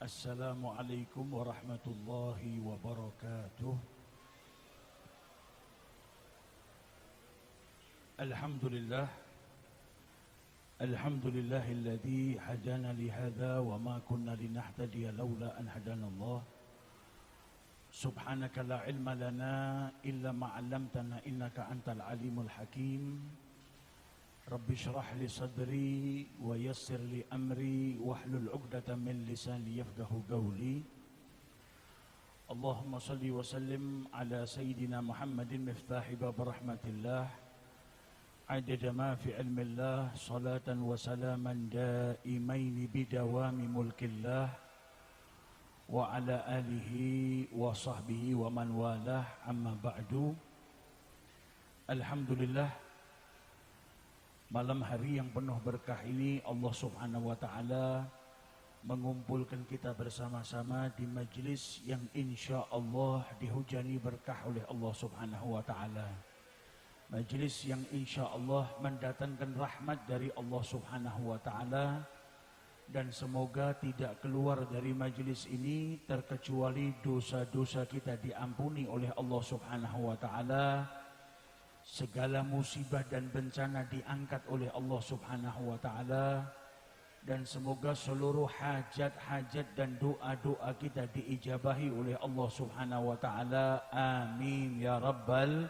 Assalamualaikum warahmatullahi wabarakatuh. Alhamdulillah. Alhamdulillahilladzi hadana lihadza wa ma kunna linahtadiya laula an hadana Allah. Subhanaka la ilma lana illa ma 'allamtana innaka antal alimul hakim. Rabbi syrah li sadri wa yassir li amri wahlul 'uqdatam min lisani yafqahu qawli. Allahumma salli wa sallim ala sayyidina Muhammadin miftahi bab rahmatillah adada ma fi ilmillah salatan wa salaman daimaini bidawami mulkillah wa ala alihi wa sahbihi wa man walah amma ba'du. Alhamdulillah, malam hari yang penuh berkah ini Allah Subhanahu wa ta'ala mengumpulkan kita bersama-sama di majlis yang insya Allah dihujani berkah oleh Allah Subhanahu wa ta'ala. Majlis yang insya Allah mendatangkan rahmat dari Allah Subhanahu wa ta'ala, dan semoga tidak keluar dari majlis ini terkecuali dosa-dosa kita diampuni oleh Allah Subhanahu wa ta'ala. Segala musibah dan bencana diangkat oleh Allah Subhanahu wa ta'ala, dan semoga seluruh hajat-hajat dan doa-doa kita diijabahi oleh Allah Subhanahu wa ta'ala. Amin ya rabbal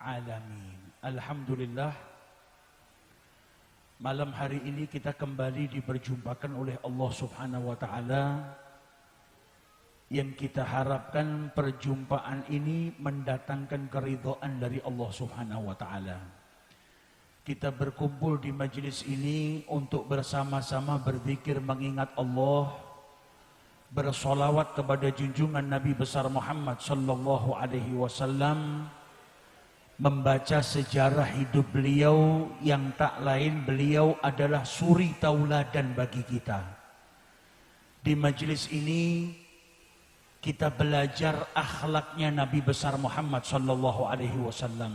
alamin. Alhamdulillah, malam hari ini kita kembali diperjumpakan oleh Allah Subhanahu wa ta'ala, yang kita harapkan perjumpaan ini mendatangkan keridhaan dari Allah Subhanahu wa ta'ala. Kita berkumpul di majelis ini untuk bersama-sama berzikir mengingat Allah, bersolawat kepada junjungan Nabi besar Muhammad sallallahu alaihi wasallam, membaca sejarah hidup beliau yang tak lain beliau adalah suri tauladan bagi kita. Di majelis ini kita belajar akhlaknya Nabi besar Muhammad sallallahu alaihi wasallam.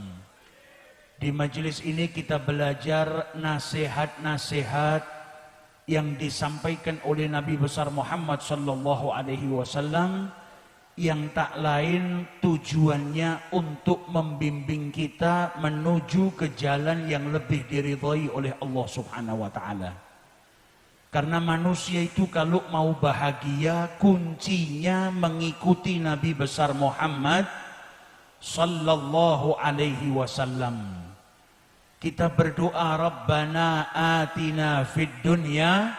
Di majelis ini kita belajar nasihat-nasihat yang disampaikan oleh Nabi besar Muhammad sallallahu alaihi wasallam, yang tak lain tujuannya untuk membimbing kita menuju ke jalan yang lebih diridhai oleh Allah Subhanahu wa ta'ala. Karena manusia itu kalau mau bahagia, kuncinya mengikuti Nabi besar Muhammad sallallahu alaihi wasallam. Kita berdoa, Rabbana atina fid dunya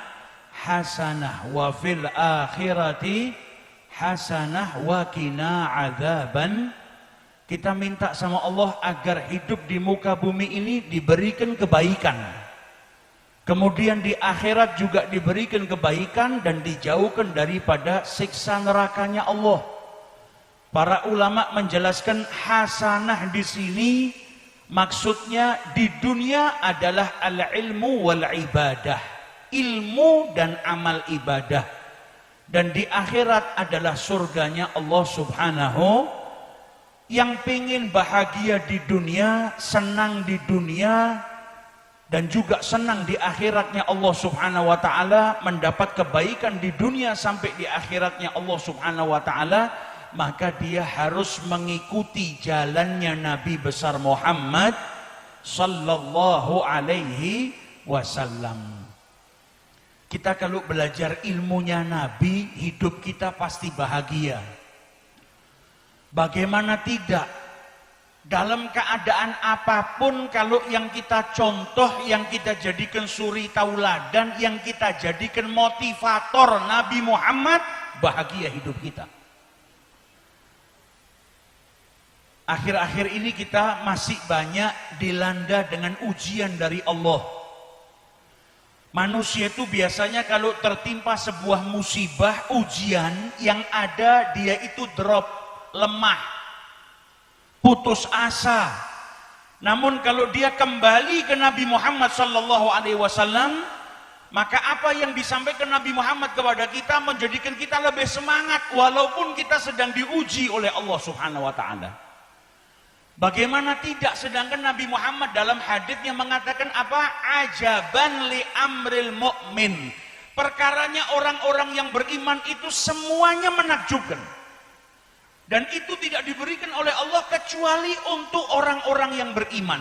hasanah wa fil akhirati hasanah wa qina adzaban. Kita minta sama Allah agar hidup di muka bumi ini diberikan kebaikan, kemudian di akhirat juga diberikan kebaikan dan dijauhkan daripada siksa nerakanya Allah. Para ulama menjelaskan hasanah di sini maksudnya di dunia adalah al-ilmu wal ibadah, ilmu dan amal ibadah, dan di akhirat adalah surganya Allah Subhanahu. Yang pengen bahagia di dunia, senang di dunia, dan juga senang di akhiratnya Allah Subhanahu wa ta'ala, mendapat kebaikan di dunia sampai di akhiratnya Allah Subhanahu wa ta'ala, maka dia harus mengikuti jalannya Nabi besar Muhammad sallallahu alaihi wasallam. Kita kalau belajar ilmunya Nabi, hidup kita pasti bahagia. Bagaimana tidak? Dalam keadaan apapun, kalau yang kita contoh, yang kita jadikan suri tauladan, yang kita jadikan motivator Nabi Muhammad, bahagia hidup kita. Akhir-akhir ini kita masih banyak dilanda dengan ujian dari Allah. Manusia itu biasanya kalau tertimpa sebuah musibah, ujian, yang ada dia itu drop, lemah, putus asa. Namun kalau dia kembali ke Nabi Muhammad sallallahu alaihi wasallam, maka apa yang disampaikan Nabi Muhammad kepada kita menjadikan kita lebih semangat walaupun kita sedang diuji oleh Allah Subhanahu wa taala. Bagaimana tidak, sedangkan Nabi Muhammad dalam haditsnya mengatakan apa? Ajaban li amril mu'min. Perkaranya orang-orang yang beriman itu semuanya menakjubkan. Dan itu tidak diberikan oleh Allah kecuali untuk orang-orang yang beriman.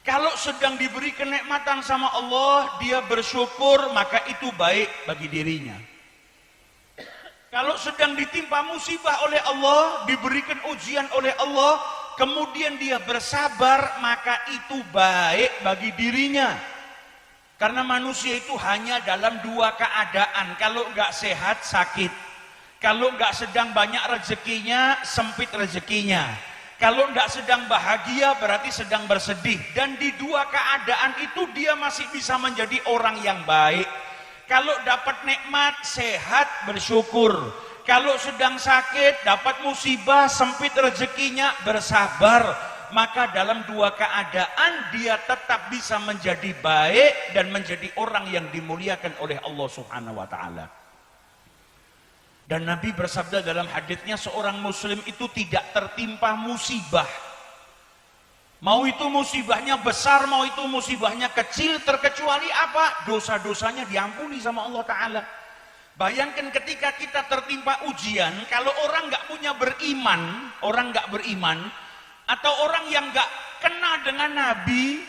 Kalau sedang diberi kenikmatan sama Allah, dia bersyukur, maka itu baik bagi dirinya. Kalau sedang ditimpa musibah oleh Allah, diberikan ujian oleh Allah, kemudian dia bersabar, maka itu baik bagi dirinya. Karena manusia itu hanya dalam dua keadaan. Kalau nggak sehat, sakit. Kalau nggak sedang banyak rezekinya, sempit rezekinya. Kalau nggak sedang bahagia, berarti sedang bersedih. Dan di dua keadaan itu dia masih bisa menjadi orang yang baik. Kalau dapat nikmat, sehat, bersyukur. Kalau sedang sakit, dapat musibah, sempit rezekinya, bersabar. Maka dalam dua keadaan dia tetap bisa menjadi baik dan menjadi orang yang dimuliakan oleh Allah Subhanahu wa taala. Dan Nabi bersabda dalam haditsnya, seorang muslim itu tidak tertimpa musibah. Mau itu musibahnya besar, mau itu musibahnya kecil, terkecuali apa? Dosa-dosanya diampuni sama Allah taala. Bayangkan ketika kita tertimpa ujian, kalau orang nggak punya beriman, atau orang yang gak kenal dengan Nabi,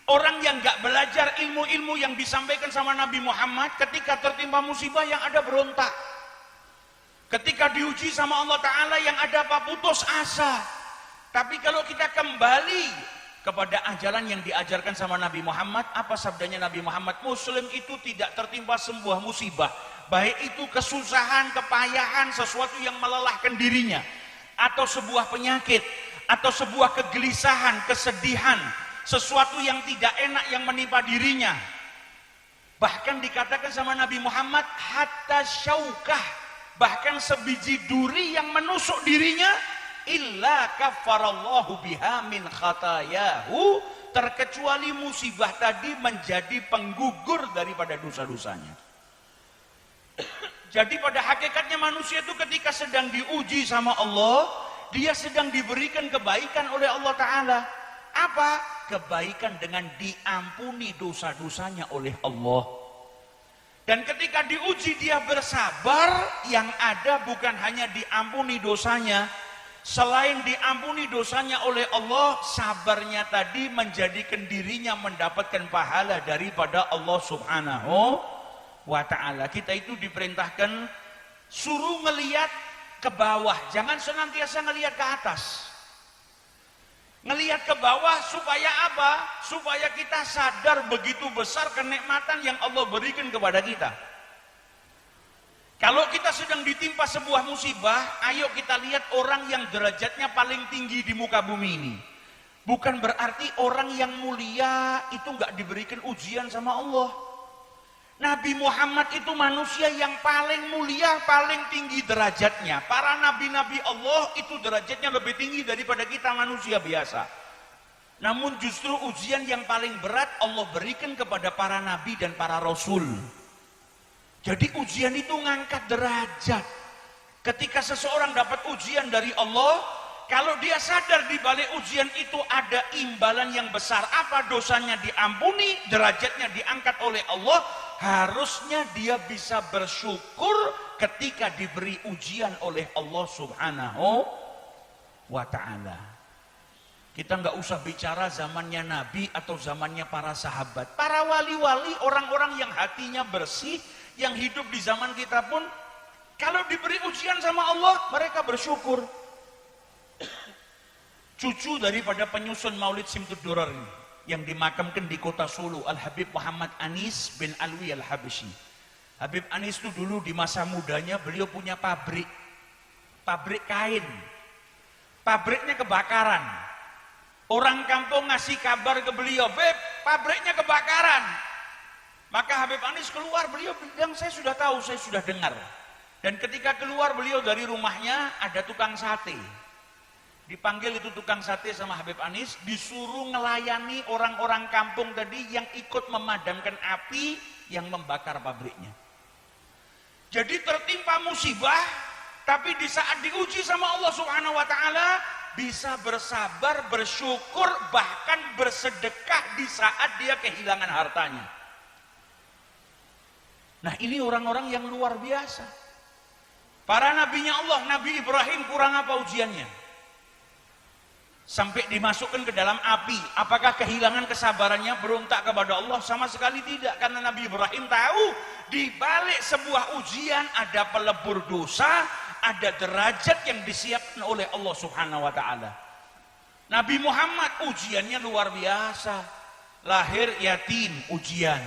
orang yang gak belajar ilmu-ilmu yang disampaikan sama Nabi Muhammad, ketika tertimpa musibah yang ada berontak. Ketika diuji sama Allah Ta'ala yang ada apa? Putus asa. Tapi kalau kita kembali kepada ajaran yang diajarkan sama Nabi Muhammad, apa sabdanya Nabi Muhammad? Muslim itu tidak tertimpa sebuah musibah, baik itu kesusahan, kepayahan, sesuatu yang melelahkan dirinya, atau sebuah penyakit, atau sebuah kegelisahan, kesedihan, sesuatu yang tidak enak yang menimpa dirinya. Bahkan dikatakan sama Nabi Muhammad, hatta syaukah, bahkan sebiji duri yang menusuk dirinya, illa kafarallahu biha min khatayahu, terkecuali musibah tadi menjadi penggugur daripada dosa-dosanya. Jadi pada hakikatnya manusia itu ketika sedang diuji sama Allah, dia sedang diberikan kebaikan oleh Allah Ta'ala. Apa? Kebaikan dengan diampuni dosa-dosanya oleh Allah. Dan ketika diuji dia bersabar, yang ada bukan hanya diampuni dosanya, selain diampuni dosanya oleh Allah, sabarnya tadi menjadikan dirinya mendapatkan pahala daripada Allah Subhanahu wa Ta'ala. Kita itu diperintahkan suruh ngelihat ke bawah, jangan senantiasa ngelihat ke atas. Ngelihat ke bawah supaya apa? Supaya kita sadar begitu besar kenikmatan yang Allah berikan kepada kita. Kalau kita sedang ditimpa sebuah musibah, ayo kita lihat orang yang derajatnya paling tinggi di muka bumi ini. Bukan berarti orang yang mulia itu nggak diberikan ujian sama Allah. Nabi Muhammad itu manusia yang paling mulia, paling tinggi derajatnya. Para nabi-nabi Allah itu derajatnya lebih tinggi daripada kita manusia biasa. Namun justru ujian yang paling berat Allah berikan kepada para nabi dan para rasul. Jadi ujian itu ngangkat derajat. Ketika seseorang dapat ujian dari Allah, kalau dia sadar di balik ujian itu ada imbalan yang besar, apa dosanya diampuni, derajatnya diangkat oleh Allah, harusnya dia bisa bersyukur ketika diberi ujian oleh Allah Subhanahu wa Ta'ala. Kita nggak usah bicara zamannya Nabi atau zamannya para sahabat, para wali-wali, orang-orang yang hatinya bersih, yang hidup di zaman kita pun, kalau diberi ujian sama Allah, mereka bersyukur. Cucu daripada penyusun Maulid Simtud Durar ini, yang dimakamkan di kota Solo, Al-Habib Muhammad Anis bin Alwi Al-Habashi. Habib Anis itu dulu di masa mudanya beliau punya pabrik kain. Pabriknya kebakaran. Orang kampung ngasih kabar ke beliau, "Beb, pabriknya kebakaran." Maka Habib Anis keluar, beliau bilang, "Saya sudah tahu, saya sudah dengar." Dan ketika keluar beliau dari rumahnya, ada tukang sate. Dipanggil itu tukang sate sama Habib Anis, disuruh melayani orang-orang kampung tadi yang ikut memadamkan api yang membakar pabriknya. Jadi tertimpa musibah, tapi di saat diuji sama Allah Subhanahu wa Ta'ala, bisa bersabar, bersyukur, bahkan bersedekah di saat dia kehilangan hartanya. Nah ini orang-orang yang luar biasa. Para nabinya Allah, Nabi Ibrahim kurang apa ujiannya? Sampai dimasukkan ke dalam api. Apakah kehilangan kesabarannya berontak kepada Allah? Sama sekali tidak. Karena Nabi Ibrahim tahu di balik sebuah ujian ada pelebur dosa, ada derajat yang disiapkan oleh Allah Subhanahu wa taala. Nabi Muhammad ujiannya luar biasa. Lahir yatim, ujian.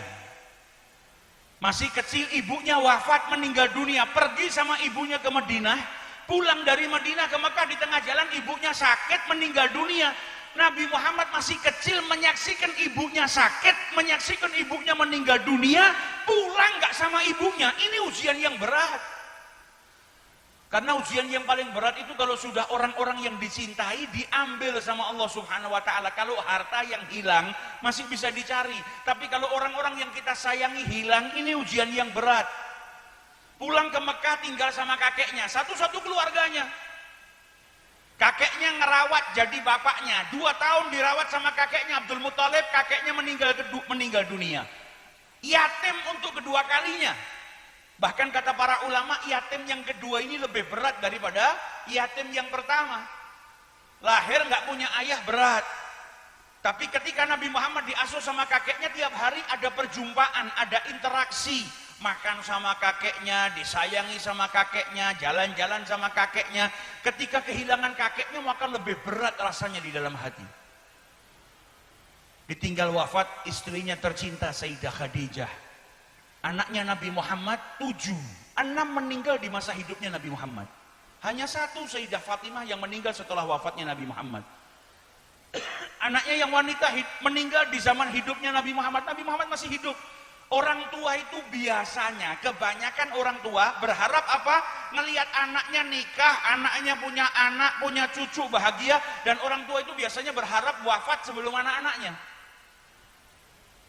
Masih kecil ibunya wafat, meninggal dunia. Pergi sama ibunya ke Madinah. Pulang dari Madinah ke Mekah, di tengah jalan ibunya sakit, meninggal dunia. Nabi Muhammad masih kecil menyaksikan ibunya sakit, menyaksikan ibunya meninggal dunia, pulang nggak sama ibunya. Ini ujian yang berat. Karena ujian yang paling berat itu kalau sudah orang-orang yang dicintai diambil sama Allah Subhanahu wa taala. Kalau harta yang hilang masih bisa dicari, tapi kalau orang-orang yang kita sayangi hilang, ini ujian yang berat. Pulang ke Mekah tinggal sama kakeknya, satu-satu keluarganya. Kakeknya ngerawat jadi bapaknya, 2 tahun dirawat sama kakeknya Abdul Muthalib, kakeknya meninggal dunia. Yatim untuk kedua kalinya. Bahkan kata para ulama, yatim yang kedua ini lebih berat daripada yatim yang pertama. Lahir nggak punya ayah berat. Tapi ketika Nabi Muhammad diasuh sama kakeknya, tiap hari ada perjumpaan, ada interaksi. Makan sama kakeknya, disayangi sama kakeknya, jalan-jalan sama kakeknya. Ketika kehilangan kakeknya, maka lebih berat rasanya di dalam hati. Ditinggal wafat istrinya tercinta Sayyidah Khadijah. Anaknya Nabi Muhammad 7, 6 meninggal di masa hidupnya Nabi Muhammad. Hanya 1 Sayyidah Fatimah yang meninggal setelah wafatnya Nabi Muhammad. Anaknya yang wanita meninggal di zaman hidupnya Nabi Muhammad. Nabi Muhammad masih hidup. Orang tua itu biasanya, kebanyakan orang tua berharap apa? Ngelihat anaknya nikah, anaknya punya anak, punya cucu bahagia. Dan orang tua itu biasanya berharap wafat sebelum anak-anaknya.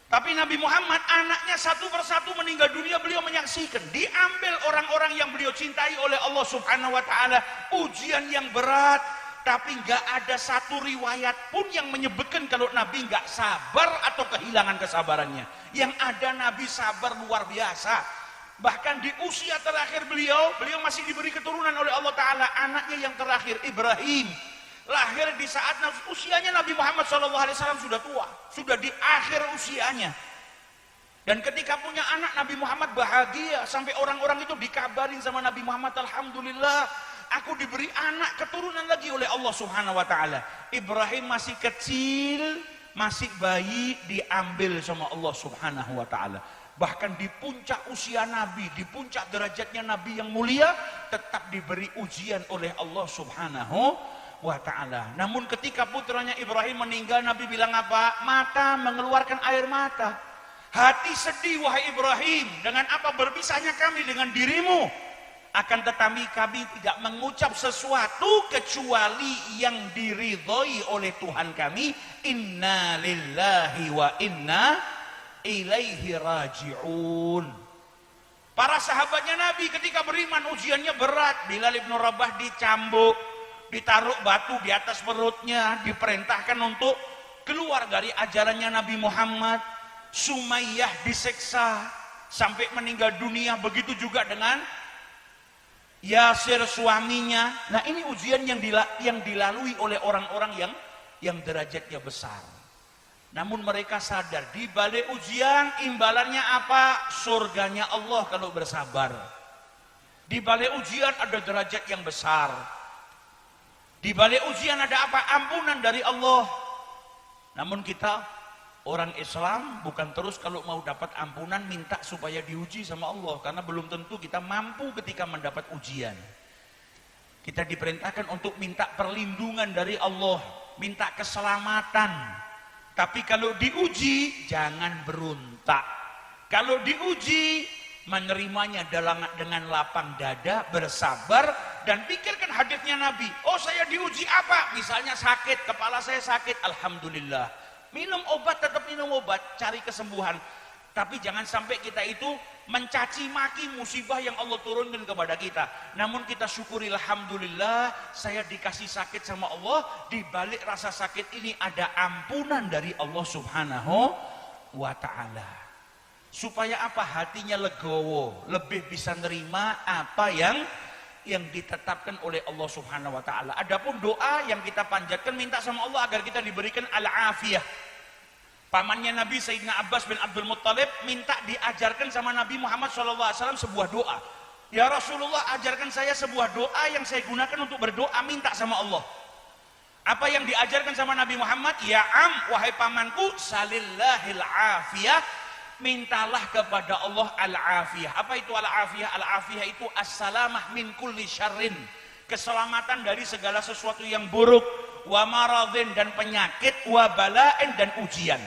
Tapi Nabi Muhammad, anaknya satu persatu meninggal dunia, beliau menyaksikan. Diambil orang-orang yang beliau cintai oleh Allah Subhanahu wa taala. Ujian yang berat. Tapi nggak ada satu riwayat pun yang menyebutkan kalau Nabi nggak sabar atau kehilangan kesabarannya. Yang ada Nabi sabar luar biasa. Bahkan di usia terakhir beliau masih diberi keturunan oleh Allah Ta'ala. Anaknya yang terakhir, Ibrahim, lahir di saat usianya Nabi Muhammad SAW sudah tua. Sudah di akhir usianya. Dan ketika punya anak, Nabi Muhammad bahagia. Sampai orang-orang itu dikabarin sama Nabi Muhammad, Alhamdulillah, aku diberi anak keturunan lagi oleh Allah Subhanahu wa taala. Ibrahim masih kecil, masih bayi, diambil sama Allah Subhanahu wa taala. Bahkan di puncak usia Nabi, di puncak derajatnya Nabi yang mulia, tetap diberi ujian oleh Allah Subhanahu wa taala. Namun ketika putranya Ibrahim meninggal, Nabi bilang apa? Mata mengeluarkan air mata. Hati sedih wahai Ibrahim, dengan apa berpisahnya kami dengan dirimu? Akan tetapi kami tidak mengucap sesuatu kecuali yang diridhoi oleh Tuhan kami. Inna lillahi wa inna ilaihi raji'un. Para sahabatnya Nabi ketika beriman ujiannya berat. Bilal bin Rabah dicambuk, ditaruh batu di atas perutnya, diperintahkan untuk keluar dari ajarannya Nabi Muhammad. Sumayyah diseksa sampai meninggal dunia. Begitu juga dengan Yasir suaminya. Nah ini ujian yang dilalui oleh orang-orang yang derajatnya besar. Namun mereka sadar di balik ujian imbalannya apa? Surganya Allah kalau bersabar. Di balik ujian ada derajat yang besar. Di balik ujian ada apa? Ampunan dari Allah. Namun kita orang Islam bukan terus kalau mau dapat ampunan minta supaya diuji sama Allah, karena belum tentu kita mampu ketika mendapat ujian. Kita diperintahkan untuk minta perlindungan dari Allah, minta keselamatan. Tapi kalau diuji jangan berontak. Kalau diuji menerimanya dengan lapang dada, bersabar, dan pikirkan hadisnya Nabi. Oh saya diuji apa? Misalnya sakit, kepala saya sakit, alhamdulillah. Minum obat, tetap minum obat, cari kesembuhan. Tapi jangan sampai kita itu mencaci maki musibah yang Allah turunkan kepada kita. Namun kita syukuri, alhamdulillah saya dikasih sakit sama Allah. Di balik rasa sakit ini ada ampunan dari Allah Subhanahu wa ta'ala. Supaya apa? Hatinya legowo, lebih bisa nerima apa yang ditetapkan oleh Allah Subhanahu wa taala. Adapun doa yang kita panjatkan, minta sama Allah agar kita diberikan al-afiyah. Pamannya Nabi Sayyidina Abbas bin Abdul Muttalib minta diajarkan sama Nabi Muhammad SAW sebuah doa. Ya Rasulullah, ajarkan saya sebuah doa yang saya gunakan untuk berdoa minta sama Allah. Apa yang diajarkan sama Nabi Muhammad? Ya am, wahai pamanku, salillahil afiyah, mintalah kepada Allah al-afiyah. Apa itu al-afiyah? Al-afiyah itu as-salamah min kulli syarrin, keselamatan dari segala sesuatu yang buruk, wa maradhin, dan penyakit, wa bala'in, dan ujian.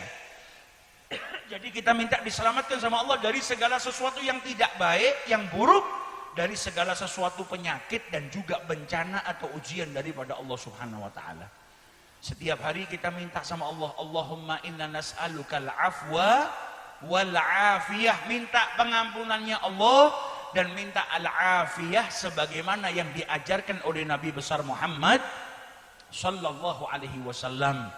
Jadi kita minta diselamatkan sama Allah dari segala sesuatu yang tidak baik, yang buruk, dari segala sesuatu penyakit, dan juga bencana atau ujian daripada Allah Subhanahu wa taala. Setiap hari kita minta sama Allah, Allahumma inna nas'alukal afwa wal afiyah, minta pengampunannya Allah dan minta al-afiyah sebagaimana yang diajarkan oleh Nabi besar Muhammad sallallahu alaihi wasallam.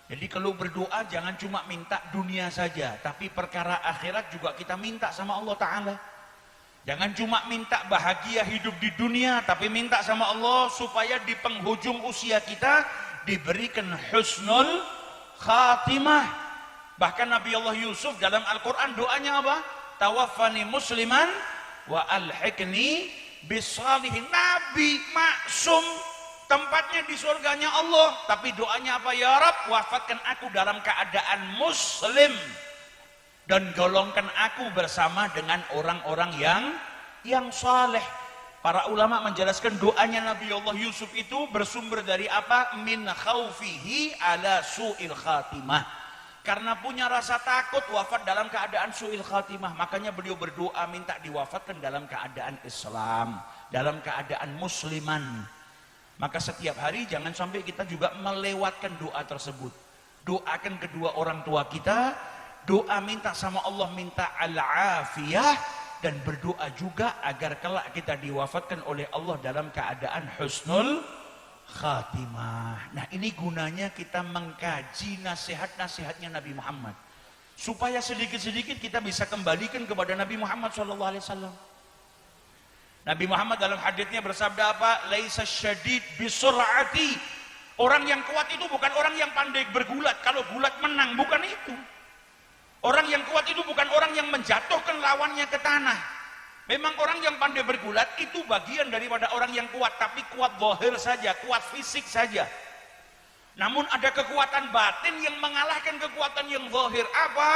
Jadi kalau berdoa jangan cuma minta dunia saja, tapi perkara akhirat juga kita minta sama Allah taala. Jangan cuma minta bahagia hidup di dunia, tapi minta sama Allah supaya di penghujung usia kita diberikan husnul khatimah. Bahkan Nabi Allah Yusuf dalam Al-Quran doanya apa? Tawaffani musliman wa alhiqni bisalihin. Nabi maksum, tempatnya di surganya Allah, tapi doanya apa? Ya Rabb, wafatkan aku dalam keadaan muslim dan golongkan aku bersama dengan orang-orang yang saleh. Para ulama menjelaskan doanya Nabi Allah Yusuf itu bersumber dari apa? Min khaufihi ala su'il khatimah, karena punya rasa takut wafat dalam keadaan su'il khatimah, makanya beliau berdoa minta diwafatkan dalam keadaan Islam, dalam keadaan musliman. Maka setiap hari jangan sampai kita juga melewatkan doa tersebut. Doakan kedua orang tua kita, doa minta sama Allah, minta al-afiyah, dan berdoa juga agar kelak kita diwafatkan oleh Allah dalam keadaan husnul khatimah. Nah, ini gunanya kita mengkaji nasihat-nasihatnya Nabi Muhammad, supaya sedikit-sedikit kita bisa kembalikan kepada Nabi Muhammad SAW. Nabi Muhammad dalam haditsnya bersabda apa? Laisa syadid bisur'ati. Orang yang kuat itu bukan orang yang pandai bergulat. Kalau gulat menang, bukan itu. Orang yang kuat itu bukan orang yang menjatuhkan lawannya ke tanah. Memang orang yang pandai bergulat itu bagian daripada orang yang kuat, tapi kuat zahir saja, kuat fisik saja. Namun ada kekuatan batin yang mengalahkan kekuatan yang zahir. Apa?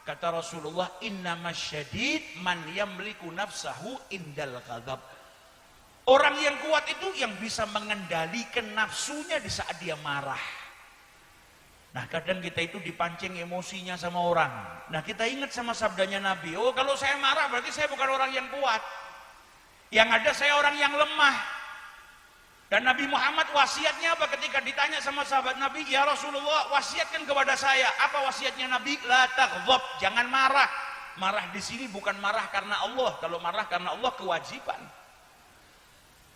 Kata Rasulullah, innamasyadid man yamliku nafsahu indal ghadab. Orang yang kuat itu yang bisa mengendalikan nafsunya di saat dia marah. Nah, kadang kita itu dipancing emosinya sama orang. Nah, kita ingat sama sabdanya Nabi, oh kalau saya marah berarti saya bukan orang yang kuat. Yang ada saya orang yang lemah. Dan Nabi Muhammad wasiatnya apa ketika ditanya sama sahabat Nabi, ya Rasulullah wasiatkan kepada saya. Apa wasiatnya Nabi? La taghdab, jangan marah. Marah di sini bukan marah karena Allah. Kalau marah karena Allah kewajiban.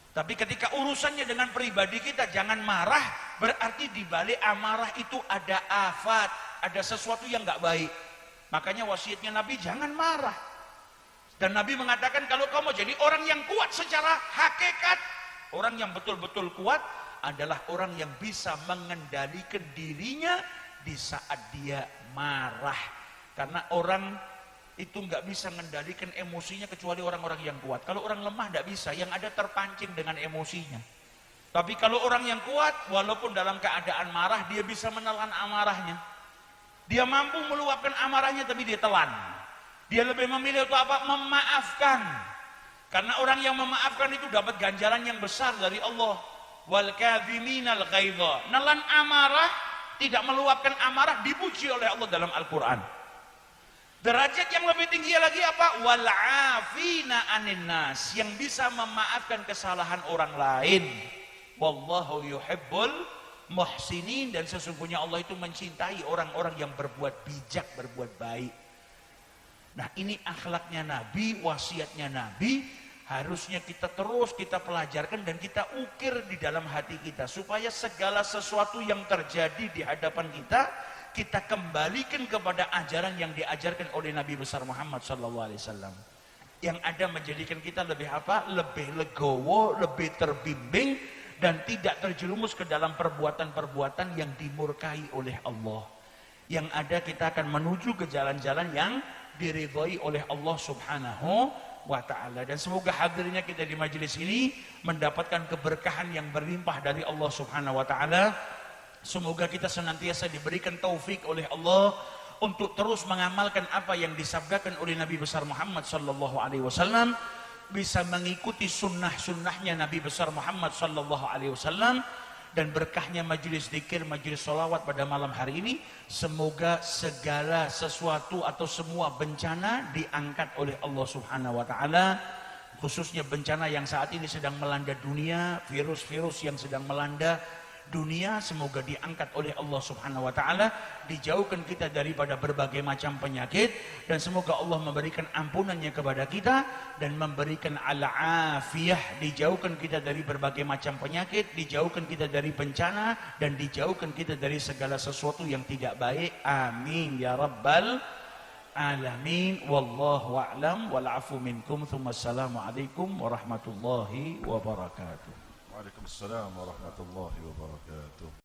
Tapi ketika urusannya dengan pribadi kita, jangan marah. Berarti di balik amarah itu ada afat, ada sesuatu yang nggak baik. Makanya wasiatnya Nabi, jangan marah. Dan Nabi mengatakan kalau kamu jadi orang yang kuat secara hakikat, orang yang betul-betul kuat adalah orang yang bisa mengendalikan dirinya di saat dia marah. Karena orang itu nggak bisa mengendalikan emosinya kecuali orang-orang yang kuat. Kalau orang lemah nggak bisa, yang ada terpancing dengan emosinya. Tapi kalau orang yang kuat, walaupun dalam keadaan marah, dia bisa menelan amarahnya. Dia mampu meluapkan amarahnya, tapi dia telan. Dia lebih memilih untuk apa? Memaafkan. Karena orang yang memaafkan itu dapat ganjaran yang besar dari Allah. Wal kadhiminal ghaidha. Nelan amarah, tidak meluapkan amarah, dipuji oleh Allah dalam Al-Quran. Derajat yang lebih tinggi lagi apa? Wal afina anin nas, yang bisa memaafkan kesalahan orang lain. Wallahu yuhibbul muhsinin, dan sesungguhnya Allah itu mencintai orang-orang yang berbuat bijak, berbuat baik. Nah, ini akhlaknya Nabi, wasiatnya Nabi, harusnya kita terus kita pelajarkan dan kita ukir di dalam hati kita, supaya segala sesuatu yang terjadi di hadapan kita kita kembalikan kepada ajaran yang diajarkan oleh Nabi besar Muhammad SAW. Yang ada menjadikan kita lebih apa? Lebih legowo, lebih terbimbing, dan tidak terjerumus ke dalam perbuatan-perbuatan yang dimurkai oleh Allah. Yang ada kita akan menuju ke jalan-jalan yang diridhai oleh Allah Subhanahu wa ta'ala. Dan semoga hadirnya kita di majelis ini mendapatkan keberkahan yang berlimpah dari Allah Subhanahu wa ta'ala. Semoga kita senantiasa diberikan taufik oleh Allah untuk terus mengamalkan apa yang disabdakan oleh Nabi besar Muhammad sallallahu alaihi wasallam, bisa mengikuti sunnah-sunnahnya Nabi besar Muhammad sallallahu alaihi wasallam, dan berkahnya majelis zikir, majelis sholawat pada malam hari ini. Semoga segala sesuatu atau semua bencana diangkat oleh Allah Subhanahu wa ta'ala, khususnya bencana yang saat ini sedang melanda dunia, virus-virus yang sedang melanda dunia, semoga diangkat oleh Allah Subhanahu wa ta'ala, dijauhkan kita daripada berbagai macam penyakit, dan semoga Allah memberikan ampunannya kepada kita dan memberikan al-afiyah, dijauhkan kita dari berbagai macam penyakit, dijauhkan kita dari bencana, dan dijauhkan kita dari segala sesuatu yang tidak baik. Amin ya rabbal alamin. Wallahu a'lam wal afu minkum. Assalamualaikum warahmatullahi wabarakatuh. Waalaikumsalam warahmatullahi wabarakatuh.